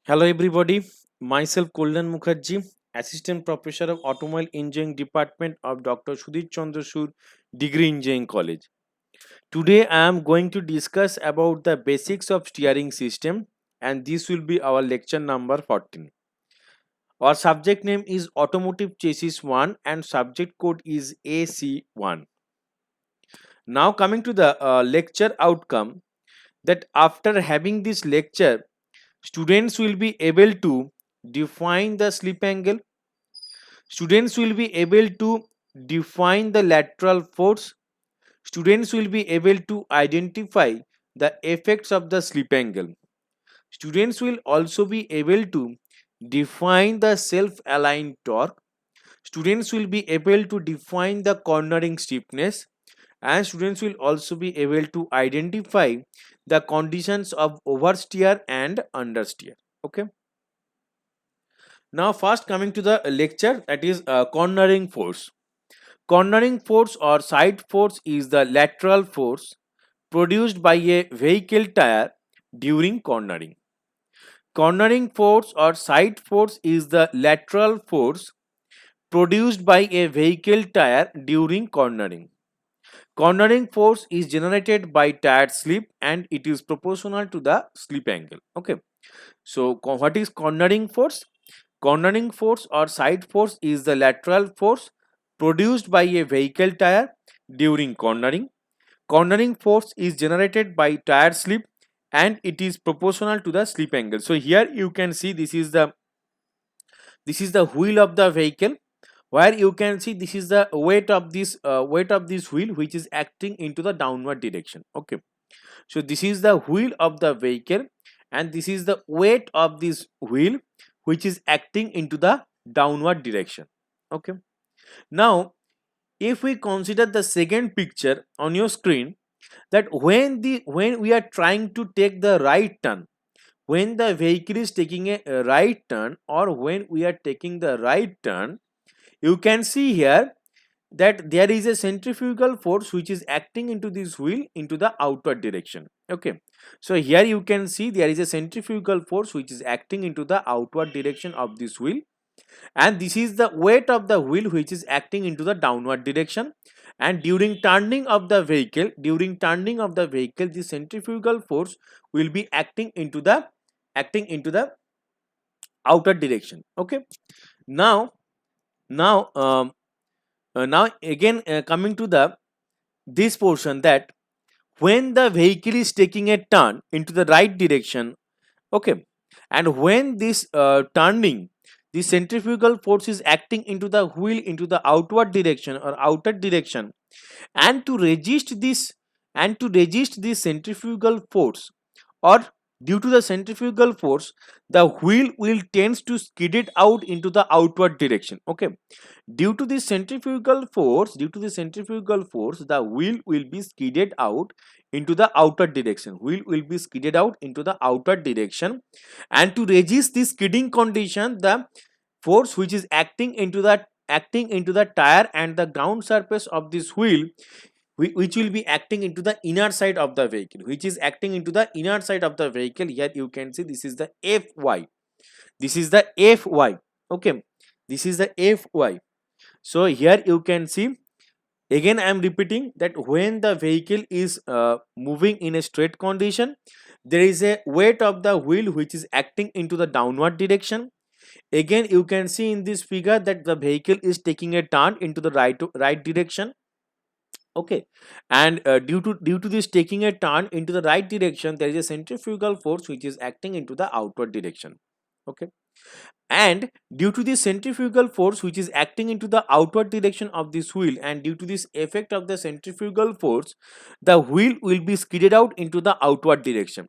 Hello everybody, myself Kullan Mukherjee, Assistant Professor of Automobile Engineering Department of Dr. Sudhir Chandra Sur Degree Engineering College. Today I am going to discuss about the basics of steering system and this will be our lecture number 14. Our subject name is Automotive Chassis 1 and subject code is AC1. Now coming to the lecture outcome, that after having this lecture, students will be able to define the slip angle. Students will be able to define the lateral force. Students will be able to identify the effects of the slip angle. Students will also be able to define the self-aligned torque. Students will be able to define the cornering stiffness, and students will also be able to identify the conditions of oversteer and understeer. Okay. Now first coming to the lecture, that is cornering force. Cornering force or side force is the lateral force produced by a vehicle tire during cornering. Cornering force or side force is the lateral force produced by a vehicle tire during cornering. Cornering force is generated by tire slip and it is proportional to the slip angle. Okay. So what is cornering force? Cornering force or side force is the lateral force produced by a vehicle tire during cornering. Cornering force is generated by tire slip and it is proportional to the slip angle. So here you can see this is the wheel of the vehicle, where you can see this is the weight of this wheel which is acting into the downward direction. Okay, so this is the wheel of the vehicle and this is the weight of this wheel which is acting into the downward direction. Okay, now if we consider the second picture on your screen, that when we are trying to take the right turn, when the vehicle is taking a right turn or when we are taking the right turn, you can see here that there is a centrifugal force which is acting into this wheel into the outward direction. Okay, so here you can see there is a centrifugal force which is acting into the outward direction of this wheel, and this is the weight of the wheel which is acting into the downward direction. And during turning of the vehicle, the centrifugal force will be acting into the outer direction. Okay, now now now again coming to the this portion, that when the vehicle is taking a turn into the right direction, okay, and when this turning, the centrifugal force is acting into the wheel into the outward direction or outer direction, and to resist this centrifugal force, or due to the centrifugal force, the wheel will tends to skid it out into the outward direction. Okay, due to the centrifugal force, the wheel will be skidded out into the outer direction. And to resist this skidding condition, the force which is acting into the tire and the ground surface of this wheel, which will be acting into the inner side of the vehicle, here you can see this is the fy. Okay, this is the fy. So here you can see, again I am repeating, that when the vehicle is moving in a straight condition, there is a weight of the wheel which is acting into the downward direction. Again you can see in this figure that the vehicle is taking a turn into the right direction. Okay, and due to this taking a turn into the right direction, there is a centrifugal force which is acting into the outward direction. Okay, and due to the centrifugal force which is acting into the outward direction of this wheel, and due to this effect of the centrifugal force, the wheel will be skidded out into the outward direction.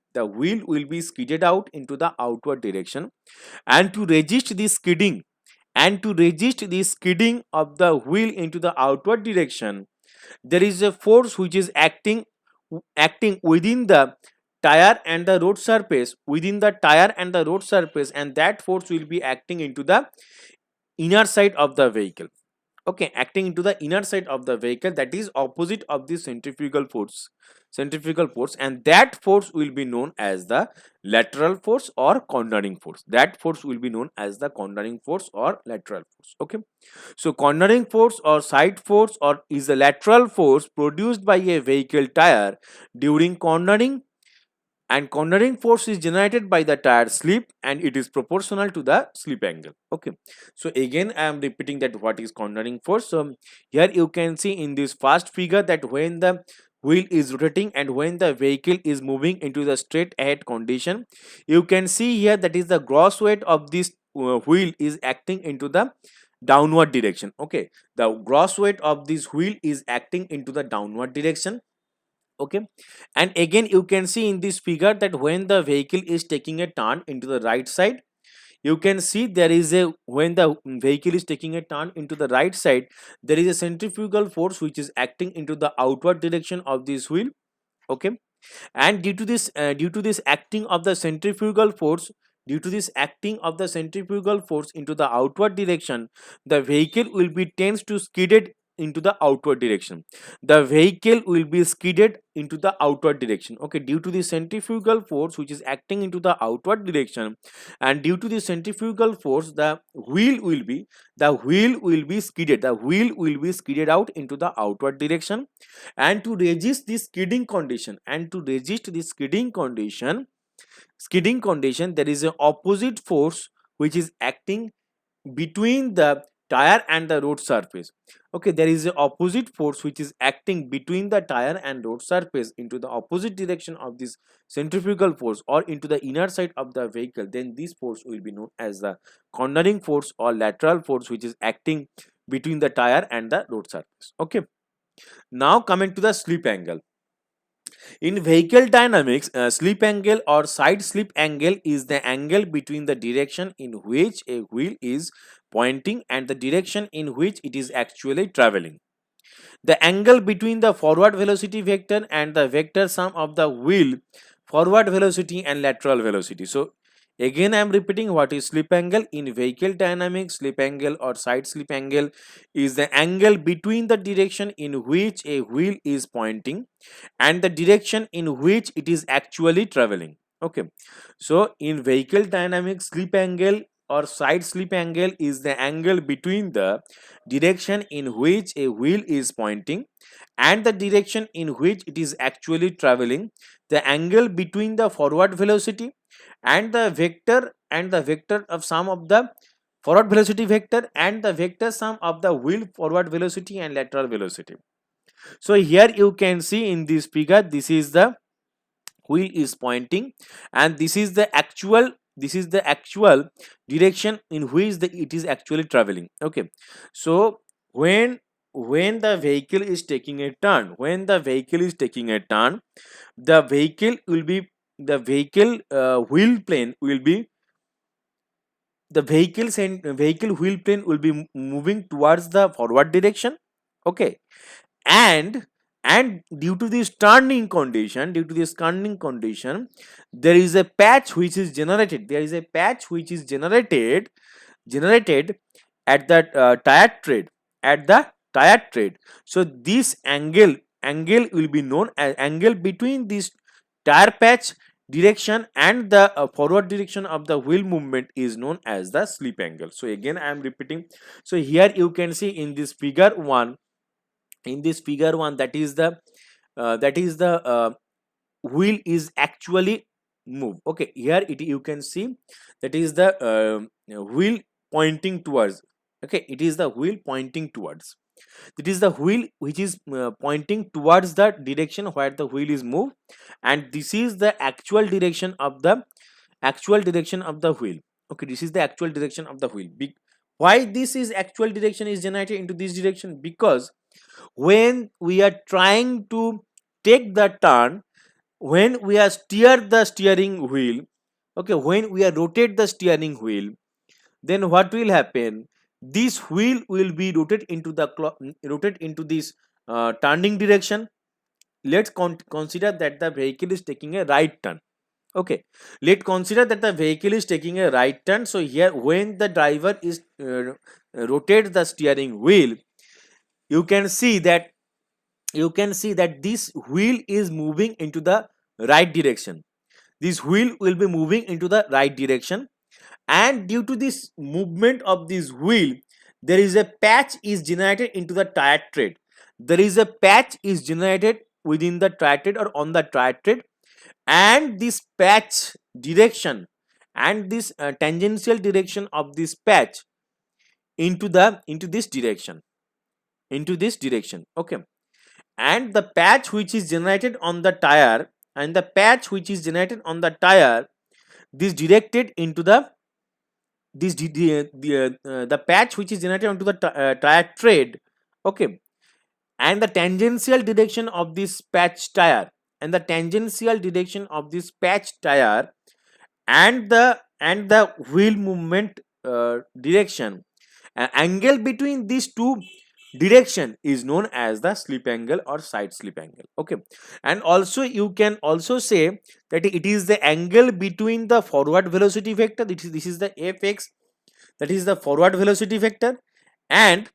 And to resist this skidding, of the wheel into the outward direction, there is a force which is acting within the tire and the road surface, and that force will be acting into the inner side of the vehicle. Okay, acting into the inner side of the vehicle, that is opposite of the centrifugal force. centrifugal force, and that force will be known as the lateral force or cornering force. That force will be known as the cornering force or lateral force. Okay, so cornering force or side force or is a lateral force produced by a vehicle tire during cornering, and cornering force is generated by the tire slip and it is proportional to the slip angle. Okay, so again I am repeating that what is cornering force. So here you can see in this first figure that when the wheel is rotating and when the vehicle is moving into the straight ahead condition, you can see here that is the gross weight of this wheel is acting into the downward direction. Okay, the gross weight of this wheel is acting into the downward direction. Okay, and again you can see in this figure that when the vehicle is taking a turn into the right side, you can see there is a, when the vehicle is taking a turn into the right side, there is a centrifugal force which is acting into the outward direction of this wheel. Okay, and due to this acting of the centrifugal force, due to this acting of the centrifugal force into the outward direction, the vehicle will be tends to skidded into the outward direction. The vehicle will be skidded into the outward direction. Okay, due to the centrifugal force which is acting into the outward direction, and due to the centrifugal force, the wheel will be skidded, the wheel will be skidded out into the outward direction. And to resist this skidding condition, there is an opposite force which is acting between the tire and the road surface. Okay, there is an opposite force which is acting between the tire and road surface into the opposite direction of this centrifugal force or into the inner side of the vehicle. Then this force will be known as the cornering force or lateral force which is acting between the tire and the road surface. Okay, now coming to the slip angle. In vehicle dynamics, slip angle or side slip angle is the angle between the direction in which a wheel is pointing and the direction in which it is actually traveling. The angle between the forward velocity vector and the vector sum of the wheel forward velocity and lateral velocity. So again I am repeating what is slip angle. In vehicle dynamics, slip angle or side slip angle is the angle between the direction in which a wheel is pointing and the direction in which it is actually traveling. Okay, so in vehicle dynamics, slip angle or side slip angle is the angle between the direction in which a wheel is pointing and the direction in which it is actually traveling. The angle between the forward velocity and the vector of sum of the forward velocity vector and the vector sum of the wheel forward velocity and lateral velocity. So here you can see in this figure, this is the wheel is pointing and this is the actual direction in which it is actually traveling. Okay, so when the vehicle is taking a turn, the vehicle will be the vehicle wheel plane will be the vehicle wheel plane will be moving towards the forward direction. Okay, and due to this turning condition, there is a patch which is generated, generated at the tire tread. So this angle will be known as angle between this tire patch direction and the forward direction of the wheel movement is known as the slip angle. So again I am repeating. So here you can see in this figure 1, that is the wheel is actually move. Okay, here you can see that is the wheel pointing towards. Okay, it is the wheel pointing towards, it is the wheel which is pointing towards the direction where the wheel is moved, and this is the actual direction of the wheel. Okay, this is the actual direction of the wheel. Why this is actual direction is generated into this direction? Because when we are trying to take the turn, when we are steer the steering wheel, okay, when we are rotate the steering wheel, then what will happen? This wheel will be rotated into this turning direction. Let's consider that the vehicle is taking a right turn. Okay, let's consider that the vehicle is taking a right turn. So here when the driver is rotate the steering wheel, you can see that you can see that this wheel is moving into the right direction. This wheel will be moving into the right direction, and due to this movement of this wheel, there is a patch is generated into the tire tread. There is a patch is generated within the tire tread or on the tire tread, and this patch direction and this tangential direction of this patch into this direction. Okay, and the patch which is generated on the tire and the patch which is generated on the tire, this directed into the patch which is generated onto the tire tread. Okay, and the tangential direction of this patch tire and the tangential direction of this patch tire and the wheel movement direction, angle between these two direction is known as the slip angle or side slip angle. Okay, and also you can also say that it is the angle between the forward velocity vector, this is the fx, that is the forward velocity vector, and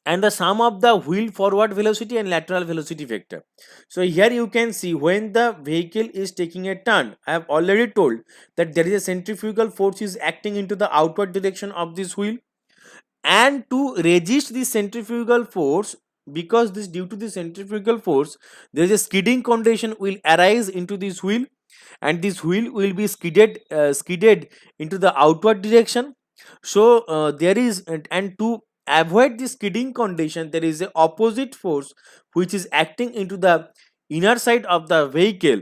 the sum of the wheel forward velocity and lateral velocity vector. So here you can see when the vehicle is taking a turn, I have already told that there is a centrifugal force is acting into the outward direction of this wheel, and to resist the centrifugal force, because this due to the centrifugal force there is a skidding condition will arise into this wheel, and this wheel will be skidded into the outward direction. So there is and to avoid this skidding condition, there is a opposite force which is acting into the inner side of the vehicle,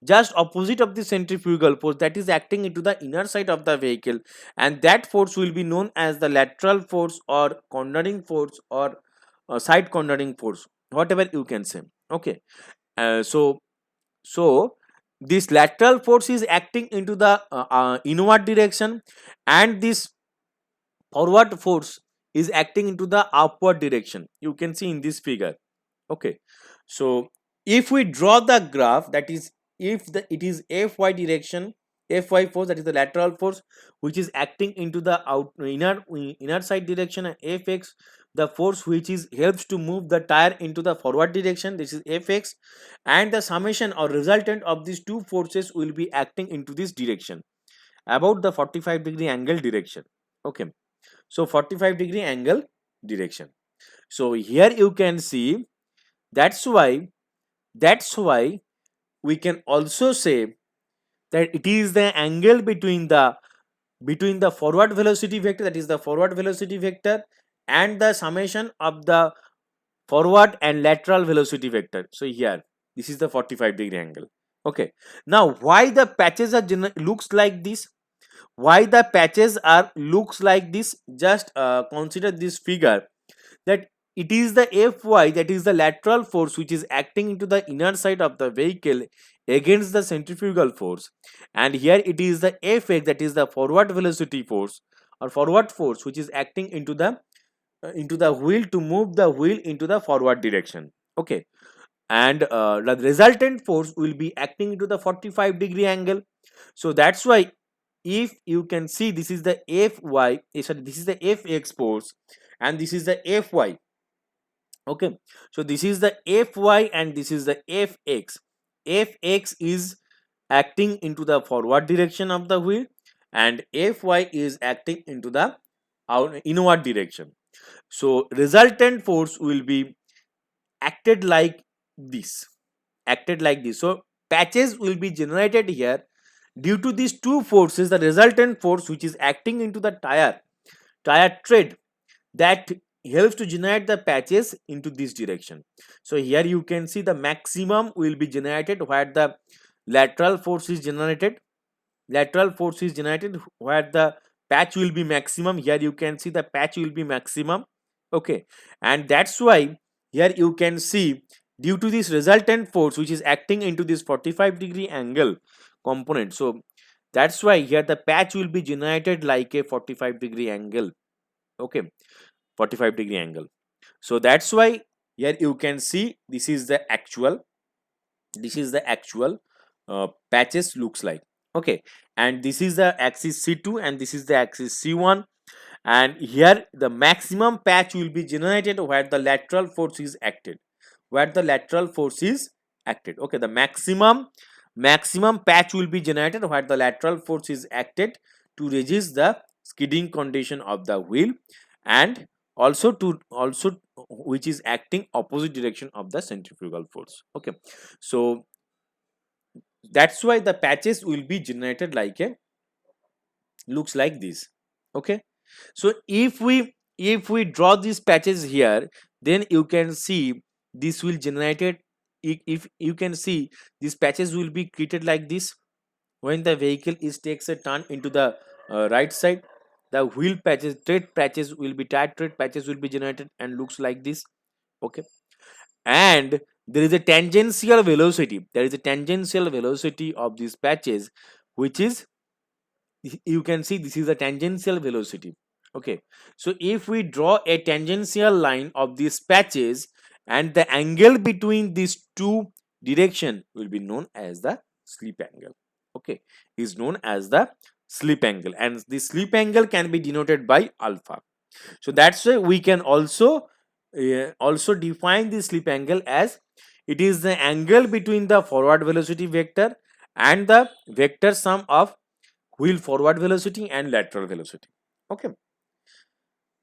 just opposite of the centrifugal force that is acting into the inner side of the vehicle, and that force will be known as the lateral force or cornering force or side cornering force, whatever you can say. Okay, so this lateral force is acting into the inward direction, and this forward force is acting into the upward direction, you can see in this figure. Okay, so if we draw the graph, that is if it is fy direction, fy force, that is the lateral force which is acting into the inner side direction, and fx, the force which is helps to move the tire into the forward direction, this is fx, and the summation or resultant of these two forces will be acting into this direction about the 45-degree angle direction. Okay, so 45-degree angle direction. So here you can see, that's why we can also say that it is the angle between the forward velocity vector, that is the forward velocity vector, and the summation of the forward and lateral velocity vector. So here this is the 45-degree angle. Okay, now why the patches are looks like this, why the patches are looks like this, just consider this figure, that it is the Fy, that is the lateral force which is acting into the inner side of the vehicle against the centrifugal force, and here it is the Fx, that is the forward velocity force or forward force which is acting into the wheel to move the wheel into the forward direction. Okay, and the resultant force will be acting into the 45-degree angle. So that's why if you can see, this is the Fy, sorry, this is the Fx force and this is the Fy. Okay, so this is the Fy and this is the Fx. Fx is acting into the forward direction of the wheel, and Fy is acting into the inward direction. So resultant force will be acted like this, so patches will be generated here due to these two forces. The resultant force which is acting into the tire tread, that helps to generate the patches into this direction. So here you can see the maximum will be generated where the lateral force is generated, where the patch will be maximum. Here you can see the patch will be maximum. Okay, and that's why here you can see, due to this resultant force which is acting into this 45-degree angle component, so that's why here the patch will be generated like a 45-degree angle. Okay, 45-degree angle. So that's why here you can see this is the actual patches looks like. Okay, and this is the axis C2 and this is the axis C1, and here the maximum patch will be generated where the lateral force is acted, where the lateral force is acted. Okay, the maximum patch will be generated where the lateral force is acted to resist the skidding condition of the wheel, and also which is acting opposite direction of the centrifugal force. Okay, so that's why the patches will be generated like a looks like this. Okay, so if we draw these patches here, then you can see this will generated. If you can see, these patches will be created like this when the vehicle is takes a turn into the right side. The wheel patches, tire tread patches will be generated and looks like this. Okay, and there is a tangential velocity. There is a tangential velocity of these patches, which is, you can see, this is a tangential velocity. Okay, so if we draw a tangential line of these patches, and the angle between these two direction will be known as the slip angle. Okay, is known as the slip angle, and the slip angle can be denoted by alpha. So that's why we can also define the slip angle as it is the angle between the forward velocity vector and the vector sum of wheel forward velocity and lateral velocity. Okay,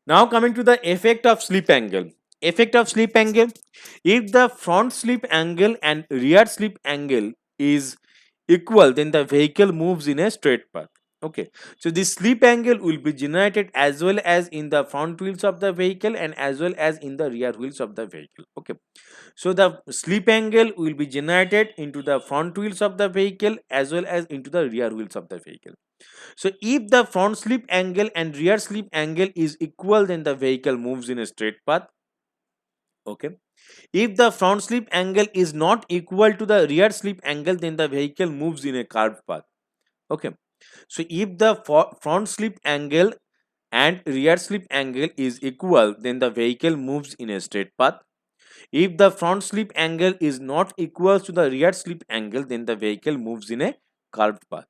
now coming to the effect of slip angle. Effect of slip angle: if the front slip angle and rear slip angle is equal, then the vehicle moves in a straight path. Okay, so this slip angle will be generated as well as in the front wheels of the vehicle and as well as in the rear wheels of the vehicle. Okay, so the slip angle will be generated into the front wheels of the vehicle as well as into the rear wheels of the vehicle. So if the front slip angle and rear slip angle is equal, then the vehicle moves in a straight path. Okay, if the front slip angle is not equal to the rear slip angle, then the vehicle moves in a curved path. Okay, so if the front slip angle and rear slip angle is equal, then the vehicle moves in a straight path. If the front slip angle is not equal to the rear slip angle, then the vehicle moves in a curved path.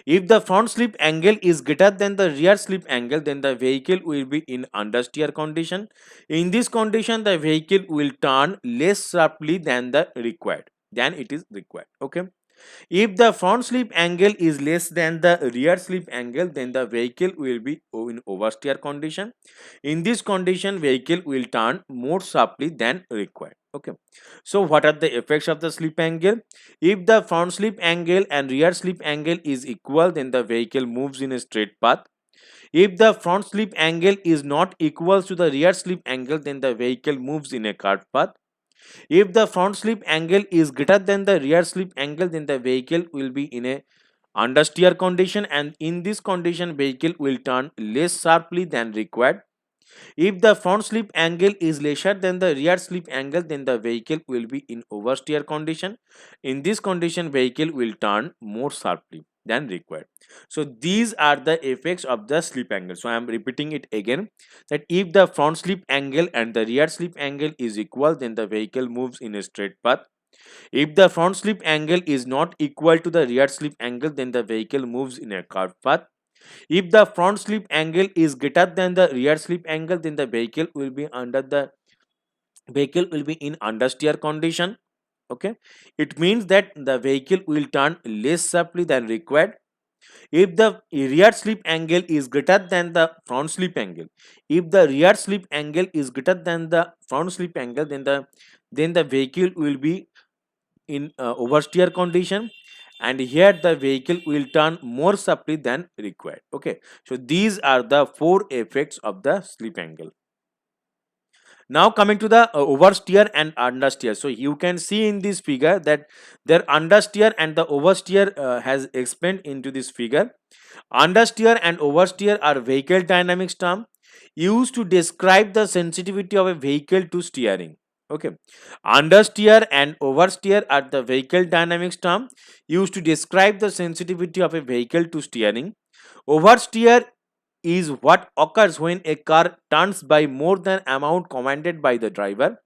If the front slip angle is greater than the rear slip angle, then the vehicle will be in understeer condition. In this condition, the vehicle will turn less sharply than it is required. Okay. If the front slip angle is less than the rear slip angle, then the vehicle will be in oversteer condition. In this condition, vehicle will turn more sharply than required. Okay. So what are the effects of the slip angle? If the front slip angle and rear slip angle is equal, then the vehicle moves in a straight path. If the front slip angle is not equal to the rear slip angle, then the vehicle moves in a curved path. If the front slip angle is greater than the rear slip angle, then the vehicle will be in a understeer condition, and in this condition vehicle will turn less sharply than required. If the front slip angle is lesser than the rear slip angle, then the vehicle will be in oversteer condition. In this condition, vehicle will turn more sharply than required. So these are the effects of the slip angle. So I am repeating it again, that if the front slip angle and the rear slip angle is equal, then the vehicle moves in a straight path. If the front slip angle is not equal to the rear slip angle, then the vehicle moves in a curved path. If the front slip angle is greater than the rear slip angle, then the vehicle will be in understeer condition. Okay, it means that the vehicle will turn less sharply than required. If the rear slip angle is greater than the front slip angle, if the rear slip angle is greater than the front slip angle, then the vehicle will be in oversteer condition, and here the vehicle will turn more sharply than required. Okay, so these are the four effects of the slip angle. Now coming to the oversteer and understeer. So you can see in this figure that their understeer and the oversteer has explained into this figure. Understeer and oversteer are vehicle dynamics term used to describe the sensitivity of a vehicle to steering. Okay, understeer and oversteer are the vehicle dynamics term used to describe the sensitivity of a vehicle to steering. Oversteer is what occurs when a car turns by more than amount commanded by the driver.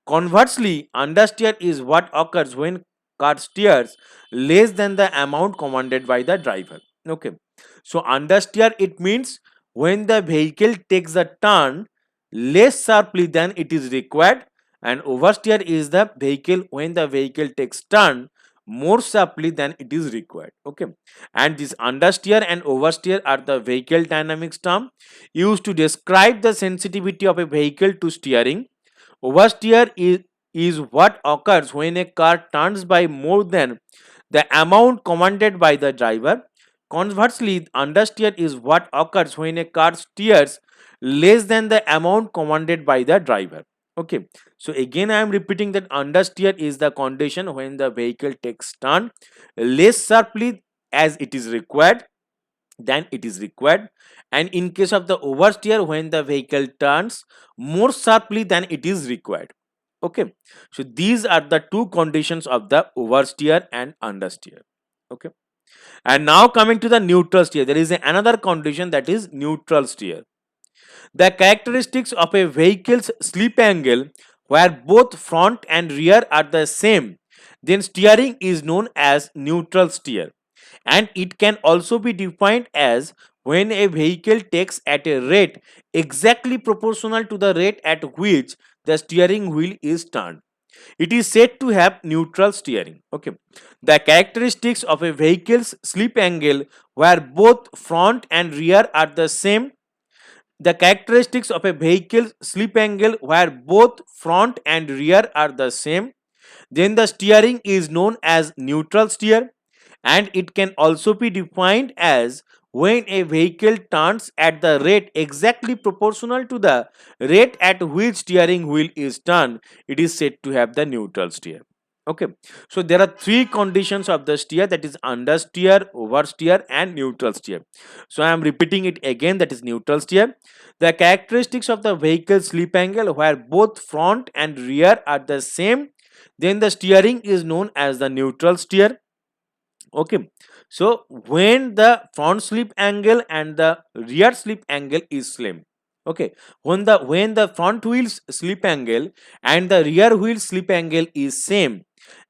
Conversely, understeer is what occurs when car steers less than the amount commanded by the driver. Okay, so understeer, it means when the vehicle takes a turn less sharply than it is required, and oversteer is the vehicle when the vehicle takes turn more sharply than it is required. Okay, and this understeer and oversteer are the vehicle dynamics term used to describe the sensitivity of a vehicle to steering. Oversteer is what occurs when a car turns by more than the amount commanded by the driver. Conversely, understeer is what occurs when a car steers less than the amount commanded by the driver. Okay, so again I am repeating that understeer is the condition when the vehicle takes turn less sharply as it is required than it is required, and in case of the oversteer when the vehicle turns more sharply than it is required. Okay, so these are the two conditions of the oversteer and understeer. Okay, and now coming to the neutral steer, there is another condition, that is neutral steer. The characteristics of a vehicle's slip angle where both front and rear are the same, then steering is known as neutral steer, and it can also be defined as when a vehicle takes at a rate exactly proportional to the rate at which the steering wheel is turned. It is said to have neutral steering. Okay, the characteristics of a vehicle's slip angle where both front and rear are the same. The characteristics of a vehicle's slip angle where both front and rear are the same, then the steering is known as neutral steer, and it can also be defined as when a vehicle turns at the rate exactly proportional to the rate at which steering wheel is turned, it is said to have the neutral steer. Okay, so there are three conditions of the steer, that is understeer, oversteer and neutral steer. So I am repeating it again, that is neutral steer. The characteristics of the vehicle slip angle where both front and rear are the same, then the steering is known as the neutral steer. Okay, so when the front slip angle and the rear slip angle is same. Okay, when the front wheel's slip angle and the rear wheel slip angle is same,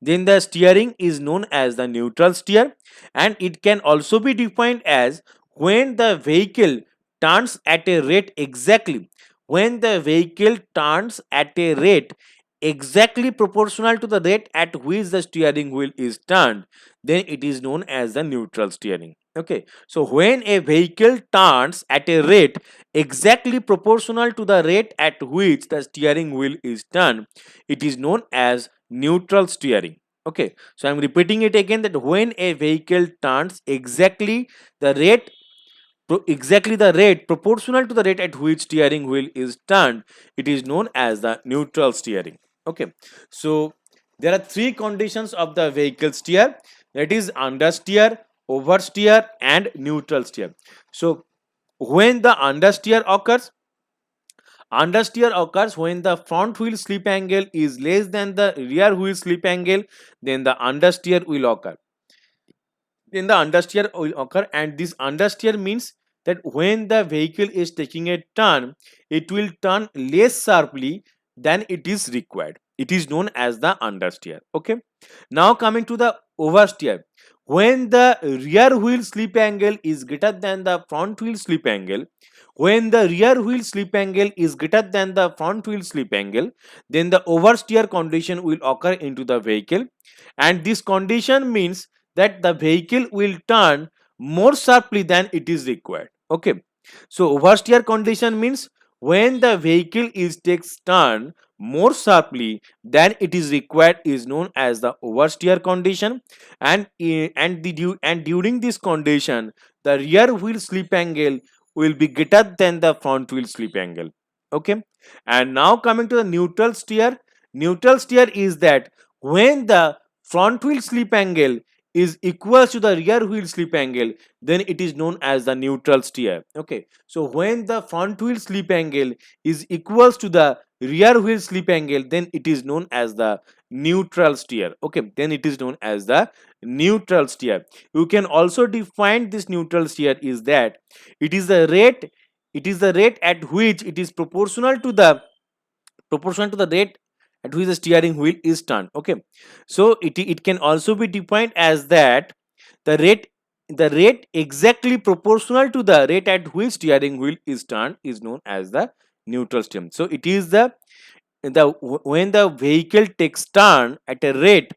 then the steering is known as the neutral steer, and it can also be defined as when the vehicle turns at a rate exactly when the vehicle turns at a rate exactly proportional to the rate at which the steering wheel is turned, then it is known as the neutral steering. Okay, so when a vehicle turns at a rate exactly proportional to the rate at which the steering wheel is turned, it is known as neutral steering. Okay, so I'm repeating it again, that when a vehicle turns exactly the rate proportional to the rate at which steering wheel is turned, it is known as the neutral steering. Okay, so there are three conditions of the vehicle steer, that is understeer, oversteer and neutral steer. So when the understeer occurs when the front wheel slip angle is less than the rear wheel slip angle, then the understeer will occur. And this understeer means that when the vehicle is taking a turn, it will turn less sharply than it is required. It is known as the understeer. Okay, now coming to the oversteer, when the rear wheel slip angle is greater than the front wheel slip angle, when the rear wheel slip angle is greater than the front wheel slip angle, then the oversteer condition will occur into the vehicle, and this condition means that the vehicle will turn more sharply than it is required. Okay, so oversteer condition means when the vehicle is takes turn more sharply than it is required is known as the oversteer condition, and during this condition the rear wheel slip angle will be greater than the front wheel slip angle. Okay, and now coming to the neutral steer. Neutral steer is that when the front wheel slip angle is equal to the rear wheel slip angle, then it is known as the neutral steer. Okay, so when the front wheel slip angle is equals to the rear wheel slip angle, then it is known as the neutral steer. Okay, then it is known as the neutral steer. You can also define this neutral steer is that it is the rate at which it is proportional to the rate at which the steering wheel is turned. Okay, so it can also be defined as that the rate exactly proportional to the rate at which steering wheel is turned is known as the neutral steer. So it is the when the vehicle takes turn at a rate,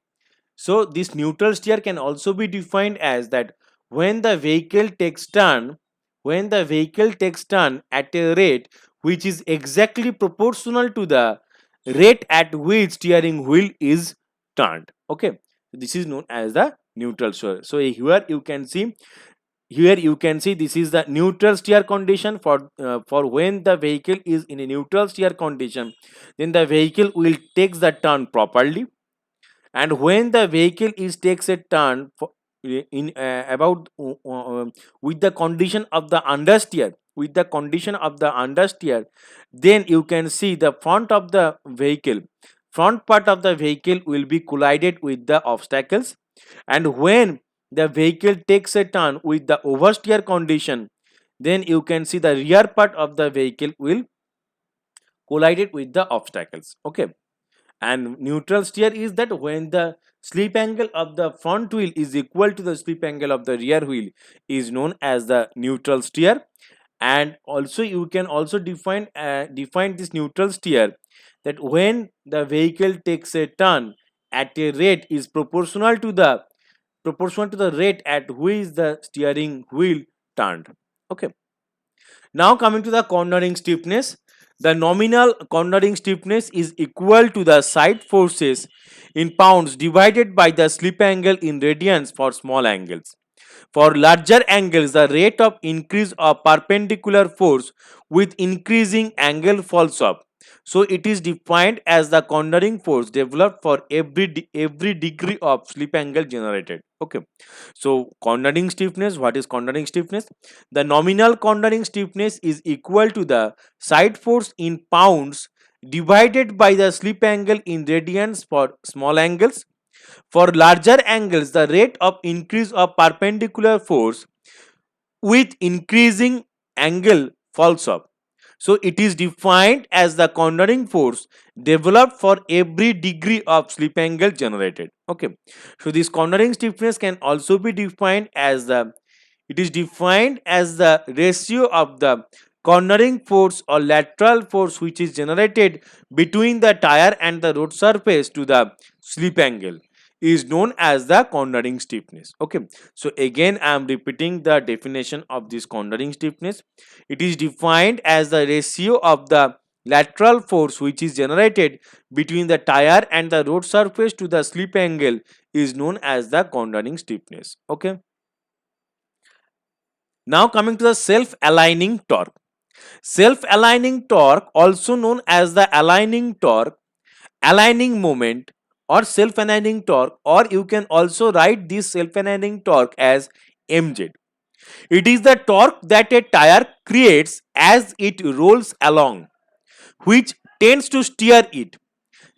so this neutral steer can also be defined as that when the vehicle takes turn, when the vehicle takes turn at a rate which is exactly proportional to the rate at which steering wheel is turned. Okay, this is known as the neutral steer. So here you can see this is the neutral steer condition for when the vehicle is in a neutral steer condition, then the vehicle will takes the turn properly, and when the vehicle is takes a turn in about with the condition of the understeer, with the condition of the understeer, then you can see the front part of the vehicle will be collided with the obstacles, and when the vehicle takes a turn with the oversteer condition, then you can see the rear part of the vehicle will collided with the obstacles. Okay, and neutral steer is that when the slip angle of the front wheel is equal to the slip angle of the rear wheel is known as the neutral steer. And also you can also define this neutral steer that when the vehicle takes a turn at a rate is proportional to the rate at which the steering wheel turned. Okay, now coming to the cornering stiffness, the nominal cornering stiffness is equal to the side forces in pounds divided by the slip angle in radians for small angles. For larger angles, the rate of increase of perpendicular force with increasing angle falls off. So it is defined as the cornering force developed for every degree of slip angle generated. Okay. So cornering stiffness, what is cornering stiffness? The nominal cornering stiffness is equal to the side force in pounds divided by the slip angle in radians for small angles. For larger angles, the rate of increase of perpendicular force with increasing angle falls off. So it is defined as the cornering force developed for every degree of slip angle generated. Okay. So this cornering stiffness can also be defined as the ratio of the cornering force or lateral force which is generated between the tire and the road surface to the slip angle is known as the cornering stiffness. Okay, so again I am repeating the definition of this cornering stiffness. It is defined as the ratio of the lateral force which is generated between the tire and the road surface to the slip angle is known as the cornering stiffness. Okay, now coming to the self-aligning torque. Self-aligning torque, also known as the aligning torque, aligning moment, or self-aligning torque, or you can also write this self-aligning torque as mz. It is the torque that a tire creates as it rolls along, which tends to steer it,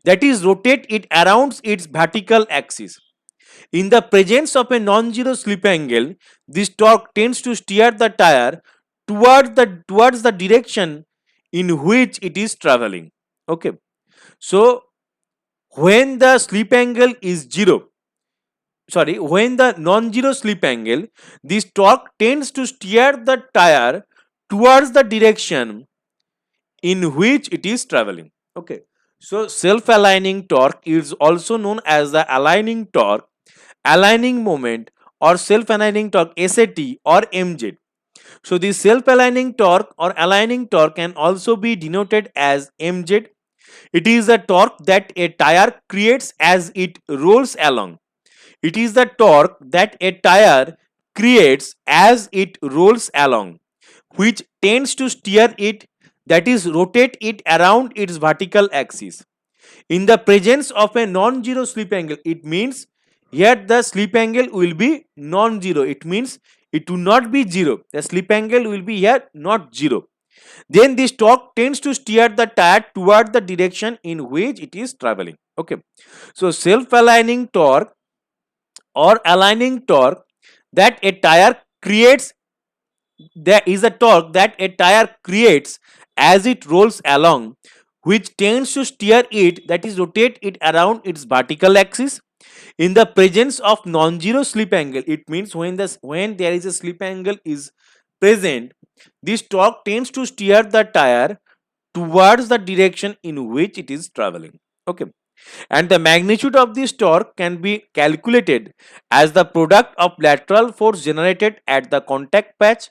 that is rotate it around its vertical axis. In the presence of a non-zero slip angle, this torque tends to steer the tire towards the direction in which it is traveling. Okay, so when the slip angle is when the non-zero slip angle, this torque tends to steer the tire towards the direction in which it is traveling. Okay, so self-aligning torque is also known as the aligning torque, aligning moment, or self-aligning torque SAT or MZ. So the self-aligning torque or aligning torque can also be denoted as MZ. It is the torque that a tire creates as it rolls along. It is the torque that a tire creates as it rolls along, which tends to steer it, that is rotate it around its vertical axis. In the presence of a non-zero slip angle, it means here the slip angle will be non-zero. It means it will not be zero. The slip angle will be here not zero. Then this torque tends to steer the tire toward the direction in which it is traveling. Okay. So self-aligning torque or aligning torque that a tire creates, there is a torque that a tire creates as it rolls along, which tends to steer it, that is rotate it around its vertical axis. In the presence of non-zero slip angle, it means when there is a slip angle is present, this torque tends to steer the tire towards the direction in which it is traveling. Okay, and the magnitude of this torque can be calculated as the product of lateral force generated at the contact patch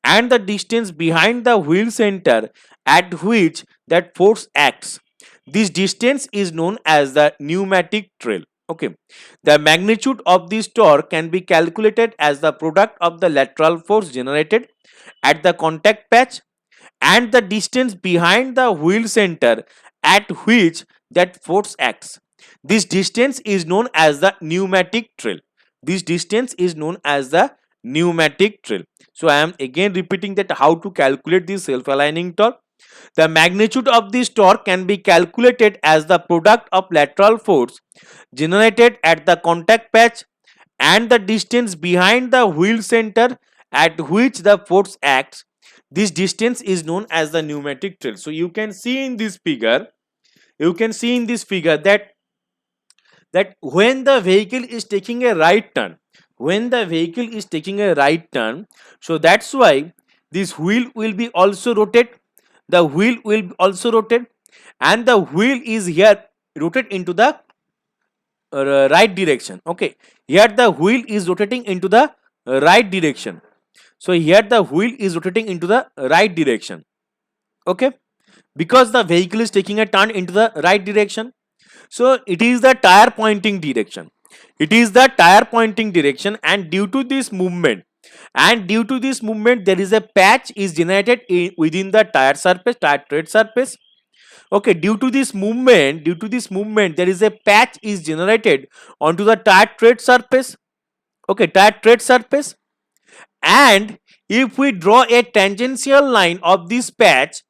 and the distance behind the wheel center at which that force acts. This distance is known as the pneumatic trail. Okay, the magnitude of this torque can be calculated as the product of the lateral force generated at the contact patch and the distance behind the wheel center at which that force acts. This distance is known as the pneumatic trail. This distance is known as the pneumatic trail. So I am again repeating that how to calculate this self-aligning torque. The magnitude of this torque can be calculated as the product of lateral force generated at the contact patch and the distance behind the wheel center at which the force acts. This distance is known as the pneumatic trail. So you can see in this figure, that when the vehicle is taking a right turn, so that's why this wheel will be also rotate. The wheel will also rotate, and the wheel is here rotate into the right direction. Okay, here the wheel is rotating into the right direction. So here the wheel is rotating into the right direction. Okay, because the vehicle is taking a turn into the right direction. So it is the tire pointing direction. And due to this movement, there is a patch is generated within the tire tread surface. Okay, due to this movement, there is a patch is generated onto the tire tread surface. Okay, tire tread surface. And if we draw a tangential line of this patch,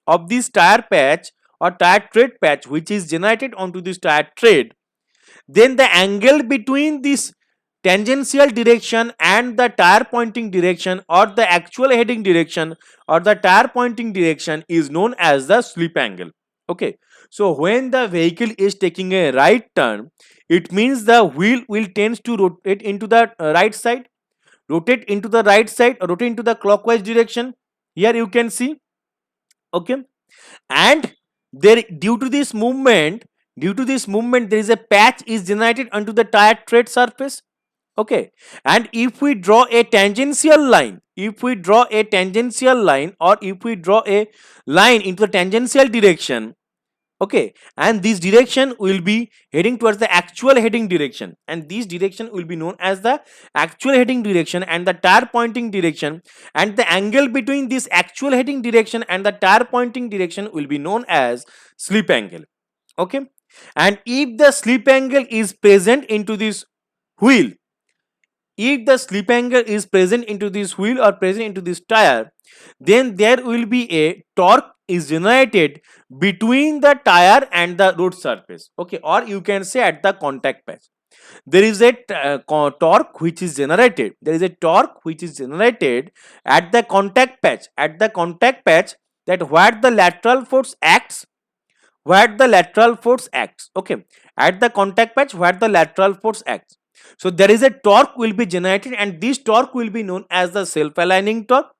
of this tire patch or tire tread patch which is generated onto this tire tread, then the angle between this tangential direction and the tire pointing direction or the actual heading direction or the tire pointing direction is known as the slip angle. Okay, so when the vehicle is taking a right turn, it means the wheel will tends to rotate into the right side, rotate into the clockwise direction. Here you can see. Okay, and there due to this movement there is a patch is generated onto the tire tread surface. Okay, and if we draw a tangential line, or if we draw a line into the tangential direction, okay, and this direction will be heading towards the actual heading direction, and this direction will be known as the actual heading direction and the tire pointing direction, and the angle between this actual heading direction and the tire pointing direction will be known as slip angle. Okay, and if the slip angle is present into this wheel, or present into this tire, then there will be a torque is generated between the tire and the road surface. Okay, or you can say at the contact patch there is a torque which is generated. At the contact patch, that where the lateral force acts, okay, at the contact patch where the lateral force acts. So there is a torque will be generated, and this torque will be known as the self-aligning torque,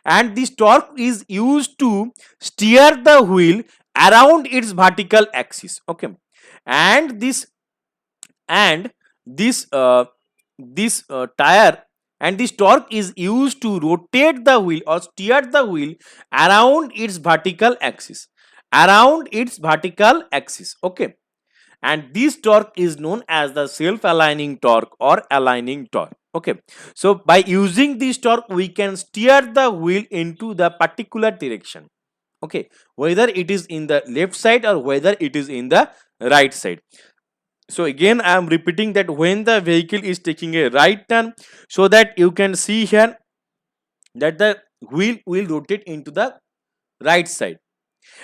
and this torque is used to steer the wheel around its vertical axis. Okay, and this tire and this torque is used to rotate the wheel or steer the wheel around its vertical axis. Okay, and this torque is known as the self-aligning torque or aligning torque. Okay, so by using this torque we can steer the wheel into the particular direction. Okay, whether it is in the left side or whether it is in the right side. So again I am repeating that when the vehicle is taking a right turn, so that you can see here that the wheel will rotate into the right side,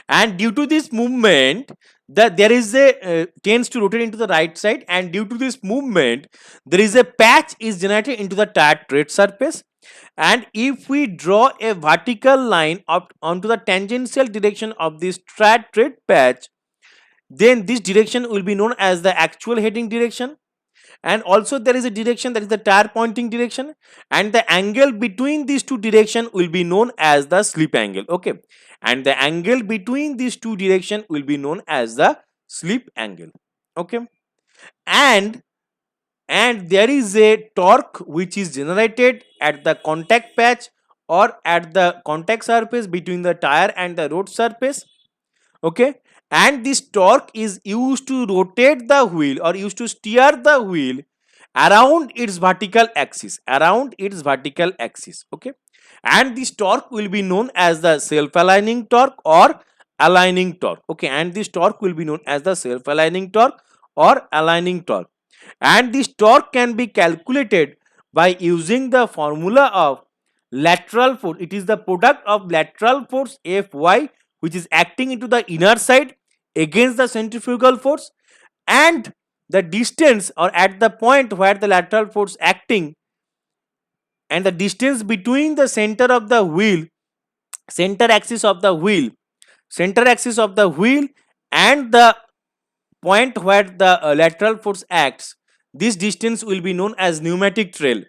and due to this movement there is a tends to rotate into the right side, and due to this movement there is a patch is generated into the tire tread surface, and if we draw a vertical line up onto the tangential direction of this tire tread patch, then this direction will be known as the actual heading direction, and also there is a direction, that is the tire pointing direction, and the angle between these two direction will be known as the slip angle. Okay, and the angle between these two direction will be known as the slip angle. Okay, and there is a torque which is generated at the contact patch or at the contact surface between the tire and the road surface. Okay, and this torque is used to rotate the wheel or used to steer the wheel around its vertical axis, okay, and this torque will be known as the self-aligning torque or aligning torque. Okay, and this torque will be known as the self-aligning torque or aligning torque, and this torque can be calculated by using the formula of lateral force. It is the product of lateral force Fy, which is acting into the inner side against the centrifugal force, and the distance or at the point where the lateral force acting, and the distance between the center of the wheel, center axis of the wheel, and the point where the lateral force acts. This distance will be known as pneumatic trail,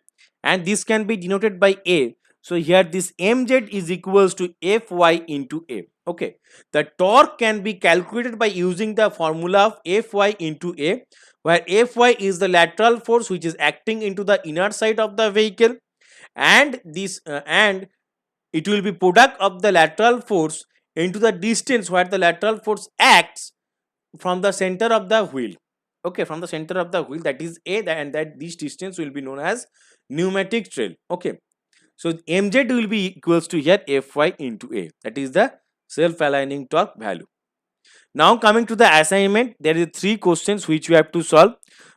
and this can be denoted by A. So here this mz is equals to Fy into A. Okay, the torque can be calculated by using the formula of Fy into A, where Fy is the lateral force which is acting into the inner side of the vehicle, and and it will be product of the lateral force into the distance where the lateral force acts from the center of the wheel. Okay, from the center of the wheel, that is A, and that this distance will be known as pneumatic trail. Okay, so mz will be equals to here Fy into A, that is the self-aligning torque value. Now coming to the assignment, there is 3 questions which you have to solve.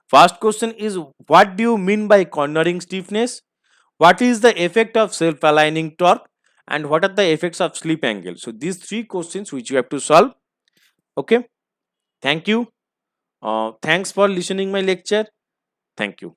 First question is, what do you mean by cornering stiffness? What is the effect of self-aligning torque? And what are the effects of slip angle? So these 3 questions which you have to solve. Okay, thank you. Thanks for listening my lecture. Thank you.